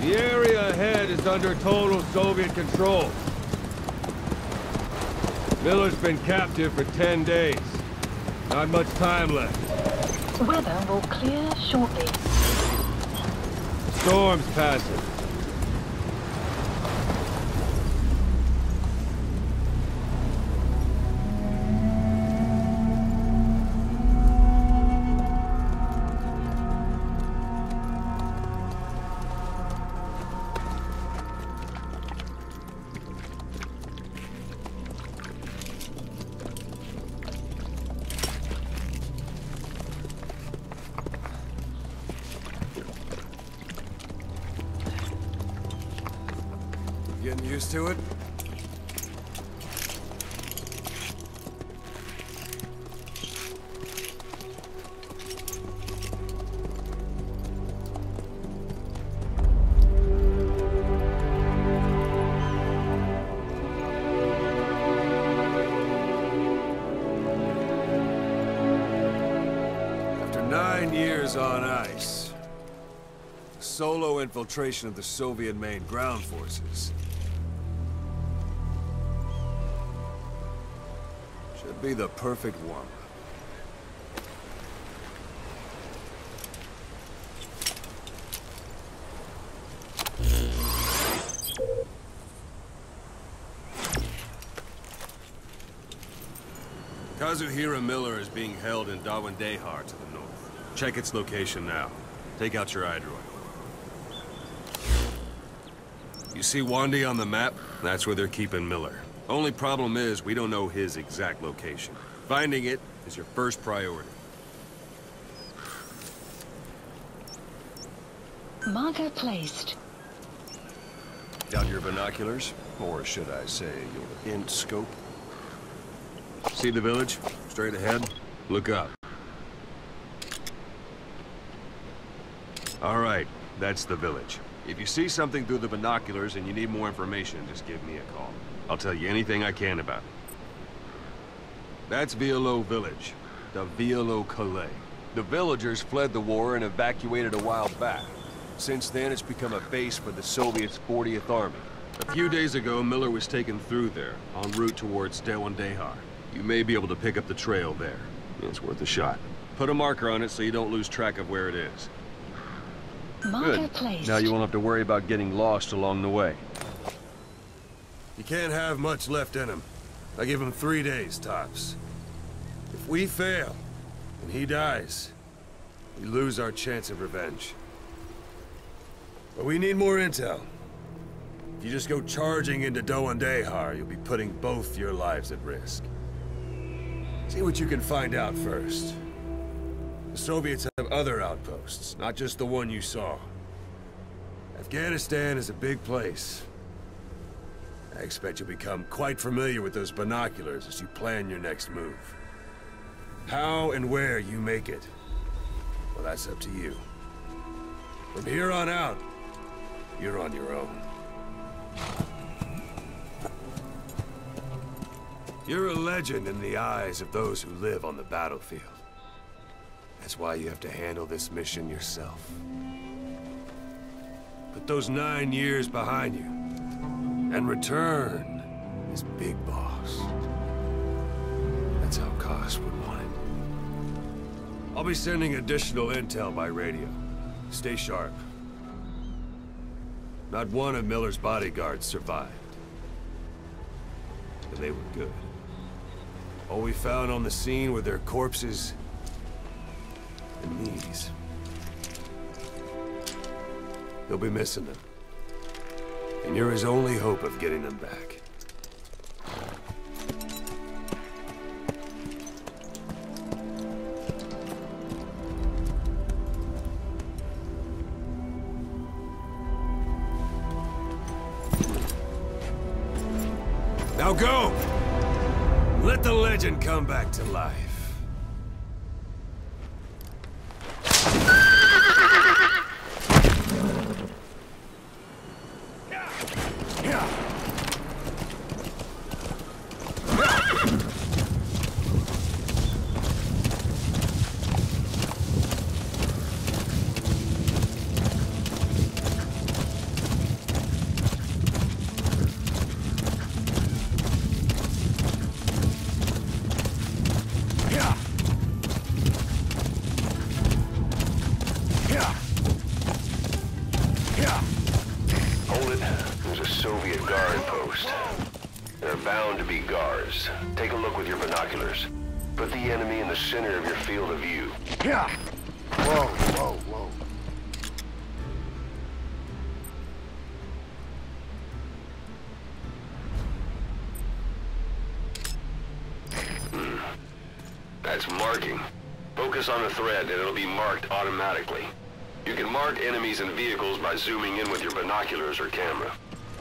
The area ahead is under total Soviet control. Miller's been captive for 10 days. Not much time left. Weather will clear shortly. Storm's passing. Getting used to it? After 9 years on ice, solo infiltration of the Soviet main ground forces. Should be the perfect one. Kazuhira Miller is being held in Dawandehar to the north. Check its location now. Take out your iDroid. You see Wandi on the map? That's where they're keeping Miller. Only problem is, we don't know his exact location. Finding it is your first priority. Marker placed. Got your binoculars? Or should I say, your int scope? See the village? Straight ahead? Look up. All right, that's the village. If you see something through the binoculars and you need more information, just give me a call. I'll tell you anything I can about it. That's Violo Village, the Violo Calais. The villagers fled the war and evacuated a while back. Since then, it's become a base for the Soviets' 40th Army. A few days ago, Miller was taken through there, en route towards Dawandehar. You may be able to pick up the trail there. It's worth a shot. Put a marker on it so you don't lose track of where it is. Marker Good. placed. Now you won't have to worry about getting lost along the way. You can't have much left in him. I give him 3 days, tops. If we fail, and he dies, we lose our chance of revenge. But we need more intel. If you just go charging into Dawandehar, you'll be putting both your lives at risk. See what you can find out first. The Soviets have other outposts, not just the one you saw. Afghanistan is a big place. I expect you'll become quite familiar with those binoculars as you plan your next move. How and where you make it, well, that's up to you. From here on out, you're on your own. You're a legend in the eyes of those who live on the battlefield. That's why you have to handle this mission yourself. Put those 9 years behind you, and return as Big Boss. That's how Koss would want it. I'll be sending additional intel by radio. Stay sharp. Not one of Miller's bodyguards survived. And they were good. All we found on the scene were their corpses and knees. You'll be missing them. And you're his only hope of getting them back. Now go! Let the legend come back to life. bound to be guards. Take a look with your binoculars. Put the enemy in the center of your field of view. Yeah. Whoa, whoa, whoa. That's marking. Focus on the thread and it'll be marked automatically. You can mark enemies and vehicles by zooming in with your binoculars or camera.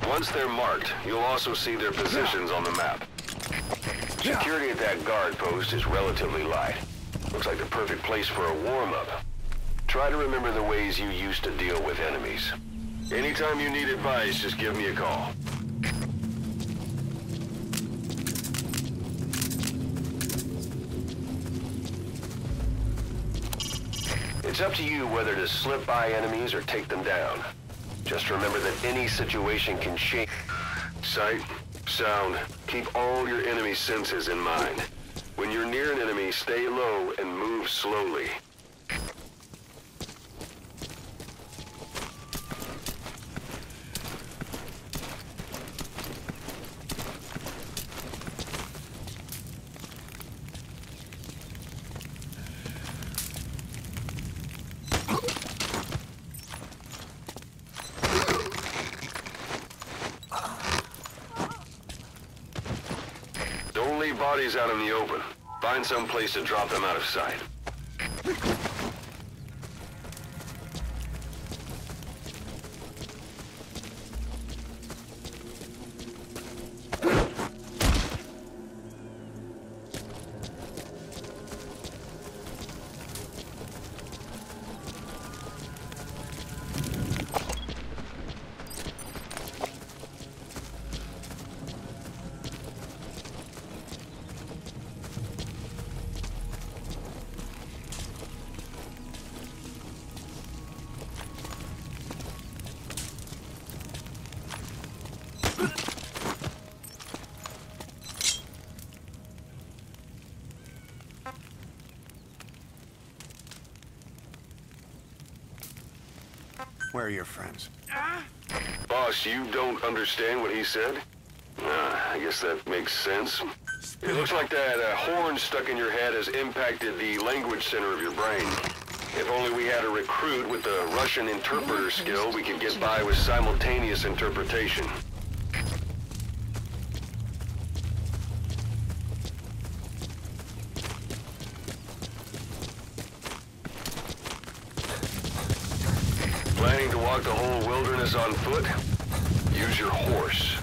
Once they're marked, you'll also see their positions on the map. Security at that guard post is relatively light. Looks like the perfect place for a warm-up. Try to remember the ways you used to deal with enemies. Anytime you need advice, just give me a call. It's up to you whether to slip by enemies or take them down. Just remember that any situation can change. Sight, sound, keep all your enemy senses in mind. When you're near an enemy, stay low and move slowly. Don't leave bodies out in the open. Find some place to drop them out of sight. Where are your friends? Boss, you don't understand what he said? I guess that makes sense. It looks like that horn stuck in your head has impacted the language center of your brain. If only we had a recruit with the Russian interpreter skill, we could get by with simultaneous interpretation. Planning to walk the whole wilderness on foot? Use your horse.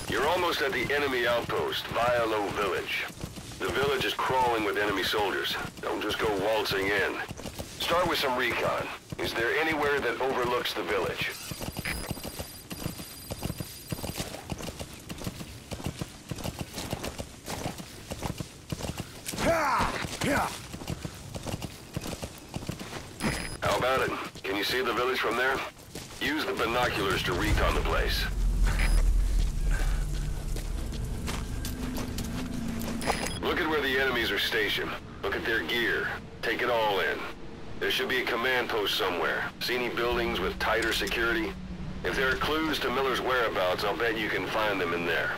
You're almost at the enemy outpost, Vialo Village. The village is crawling with enemy soldiers. Don't just go waltzing in. Start with some recon. Is there anywhere that overlooks the village? How about it? Can you see the village from there? Use the binoculars to recon the place. Look at where the enemies are stationed. Look at their gear. Take it all in. There should be a command post somewhere. See any buildings with tighter security? If there are clues to Miller's whereabouts, I'll bet you can find them in there.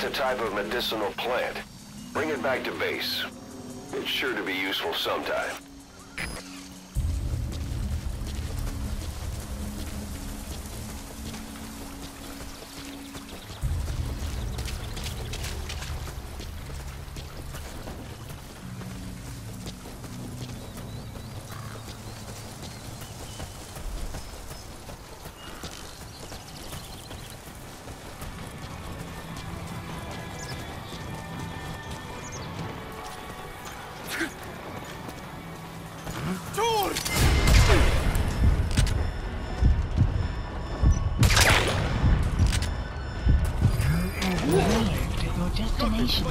That's a type of medicinal plant. Bring it back to base. It's sure to be useful sometime. Arrived at your destination.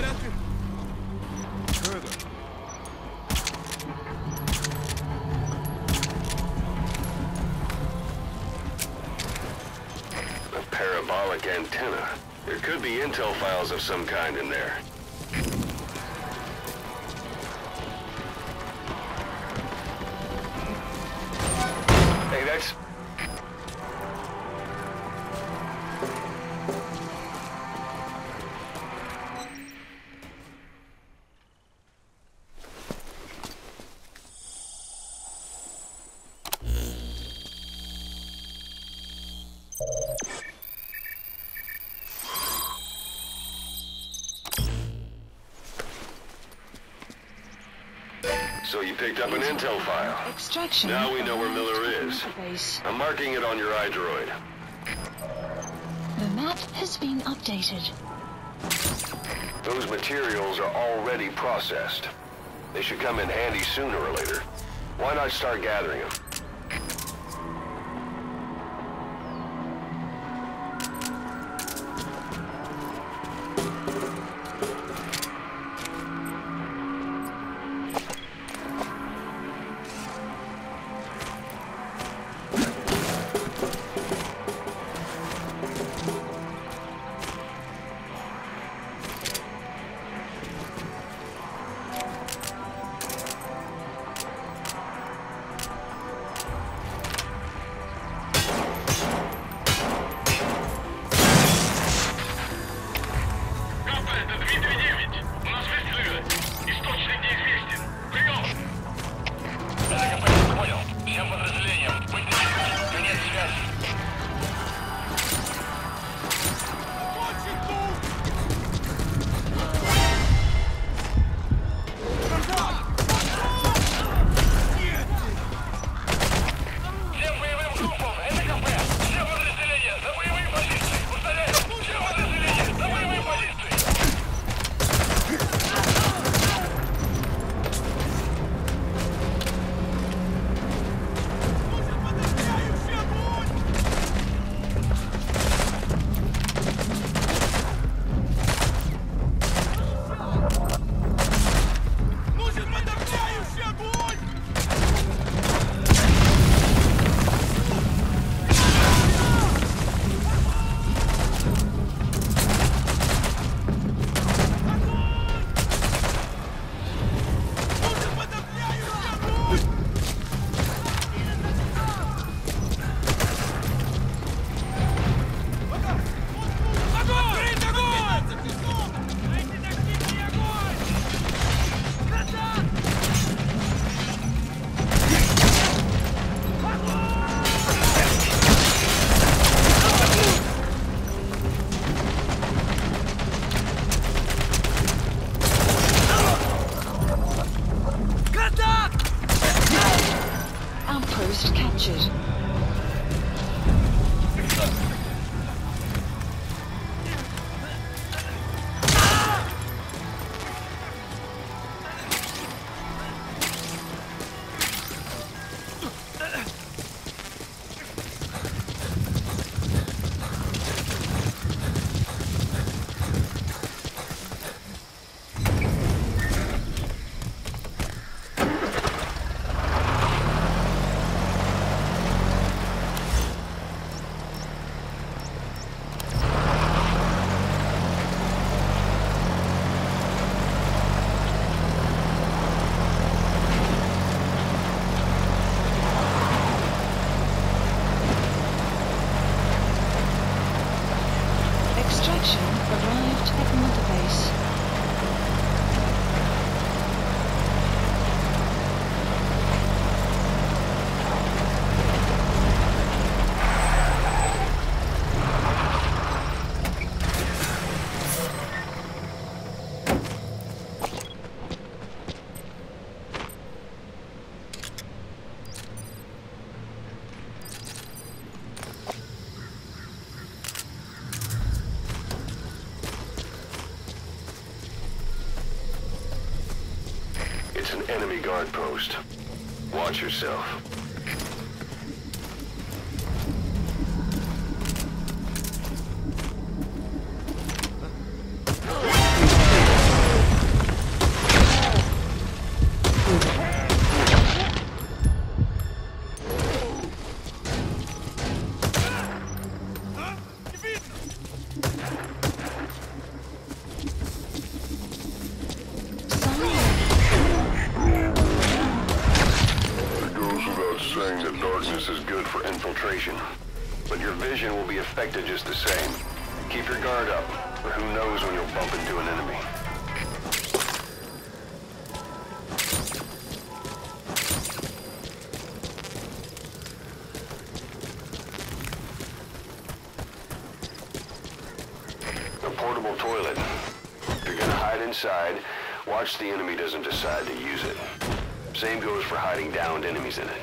A parabolic antenna. There could be intel files of some kind in there. Hey, that's... So you picked up an intel file. Extraction. Now we know where Miller is. Base. I'm marking it on your iDroid. The map has been updated. Those materials are already processed. They should come in handy sooner or later. Why not start gathering them? It's an enemy guard post. Watch yourself. Saying that darkness is good for infiltration, but your vision will be affected just the same. Keep your guard up, or who knows when you'll bump into an enemy. A portable toilet. If you're gonna hide inside, watch the enemy doesn't decide to use it. Same goes for hiding downed enemies in it.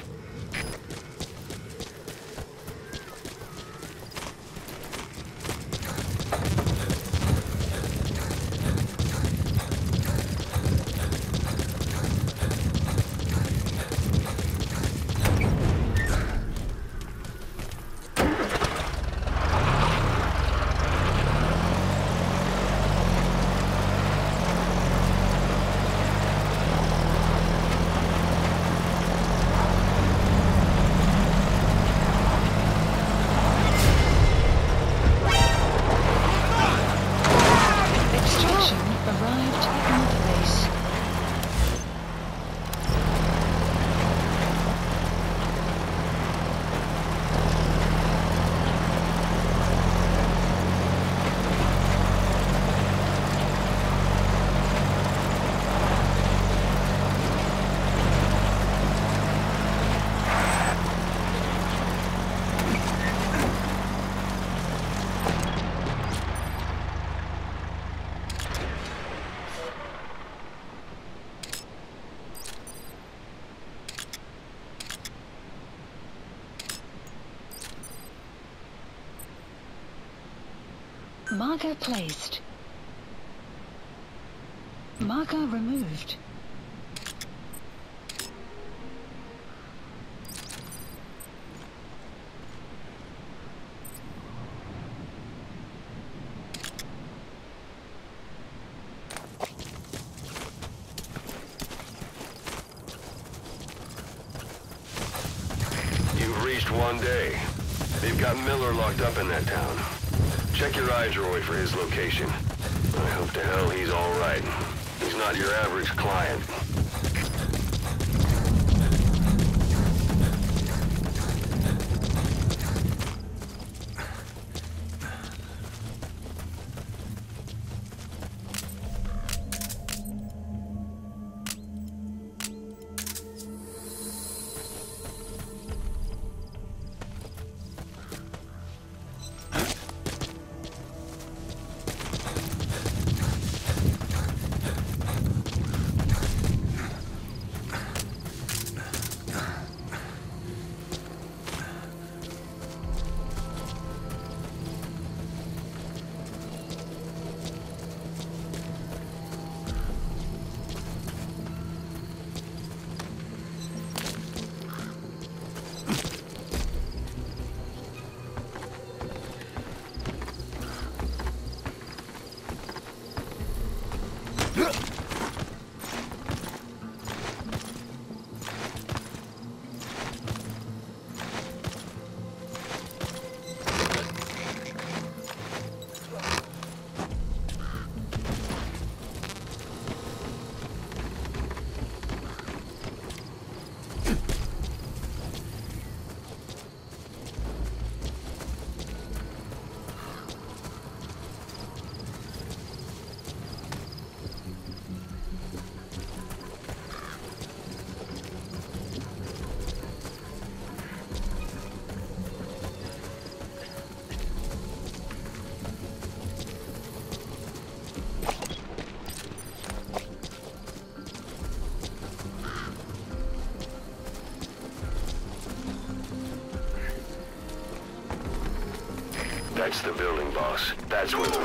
Marker placed. Marker removed. You've reached 1 day. They've got Miller locked up in that town. Check your iDroid for his location. I hope to hell he's all right. He's not your average client. That's the building, boss. That's where the...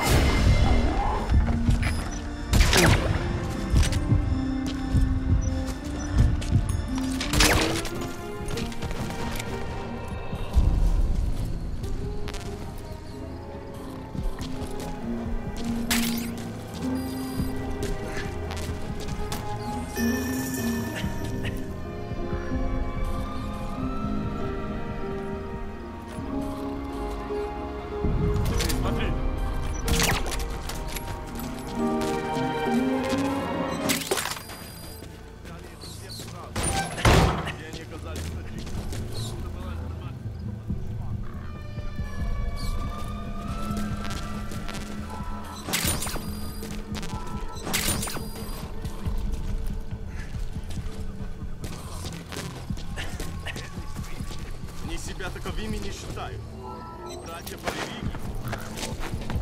себя таковыми не считают. Они братья по религии.